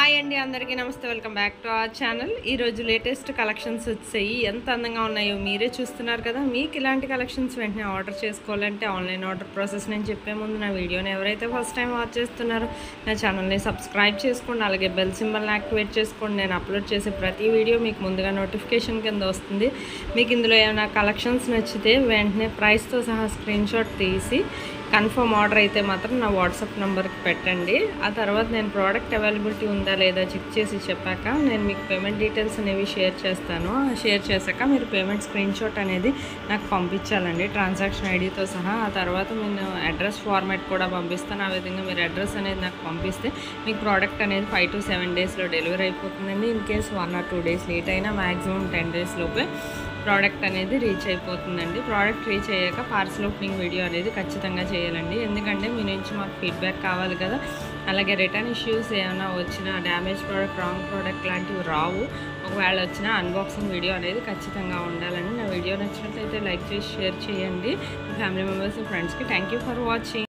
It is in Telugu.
హాయ్ అండి, అందరికీ నమస్తే. Welcome back to our channel. ఈరోజు లేటెస్ట్ కలెక్షన్స్ వచ్చాయి. ఎంత అందంగా ఉన్నాయో మీరే చూస్తున్నారు కదా. మీకు ఇలాంటి కలెక్షన్స్ వెంటనే ఆర్డర్ చేసుకోవాలంటే ఆన్లైన్ ఆర్డర్ ప్రాసెస్ నేను చెప్పే ముందు నా వీడియోని ఎవరైతే ఫస్ట్ టైం వాచ్ చేస్తున్నారో నా ఛానల్ని సబ్స్క్రైబ్ చేసుకోండి. అలాగే బెల్ సింబల్ని యాక్టివేట్ చేసుకోండి. నేను అప్లోడ్ చేసే ప్రతి వీడియో మీకు ముందుగా నోటిఫికేషన్ కింద వస్తుంది. మీకు ఇందులో ఏమైనా కలెక్షన్స్ నచ్చితే వెంటనే ప్రైస్తో సహా స్క్రీన్ షాట్ తీసి కన్ఫర్మ్ ఆర్డర్ అయితే మాత్రం నా వాట్సాప్ నెంబర్కి పెట్టండి. ఆ తర్వాత నేను ప్రోడక్ట్ అవైలబిలిటీ ఉందా లేదా చెక్ చేసి చెప్పాక నేను మీకు పేమెంట్ డీటెయిల్స్ అనేవి షేర్ చేస్తాను. షేర్ చేశాక మీరు పేమెంట్ స్క్రీన్ షాట్ అనేది నాకు పంపించాలండి, ట్రాన్సాక్షన్ ఐడితో సహా. ఆ తర్వాత నేను అడ్రస్ ఫార్మాట్ కూడా పంపిస్తాను. ఆ విధంగా మీరు అడ్రస్ అనేది నాకు పంపిస్తే మీకు ప్రోడక్ట్ అనేది 5 to 7 డేస్లో డెలివరీ అయిపోతుందండి. In case 1 or 2 days late అయినా మ్యాక్సిమం 10 డేస్ లోపే ప్రోడక్ట్ అనేది రీచ్ అయిపోతుందండి. ప్రోడక్ట్ రీచ్ అయ్యాక పార్సల్ ఓపెనింగ్ వీడియో అనేది ఖచ్చితంగా చేయాలండి. ఎందుకంటే మీ నుంచి మాకు ఫీడ్బ్యాక్ కావాలి కదా. అలాగే రిటర్న్ ఇష్యూస్ ఏమైనా వచ్చినా, డ్యామేజ్ ప్రోడక్ట్, రాంగ్ ప్రోడక్ట్ లాంటివి రావు. ఒకవేళ వచ్చినా అన్బాక్సింగ్ వీడియో అనేది ఖచ్చితంగా ఉండాలని. నా వీడియో నచ్చినట్లయితే లైక్ చేసి షేర్ చేయండి మీ ఫ్యామిలీ మెంబర్స్, ఫ్రెండ్స్కి. Thank you for watching.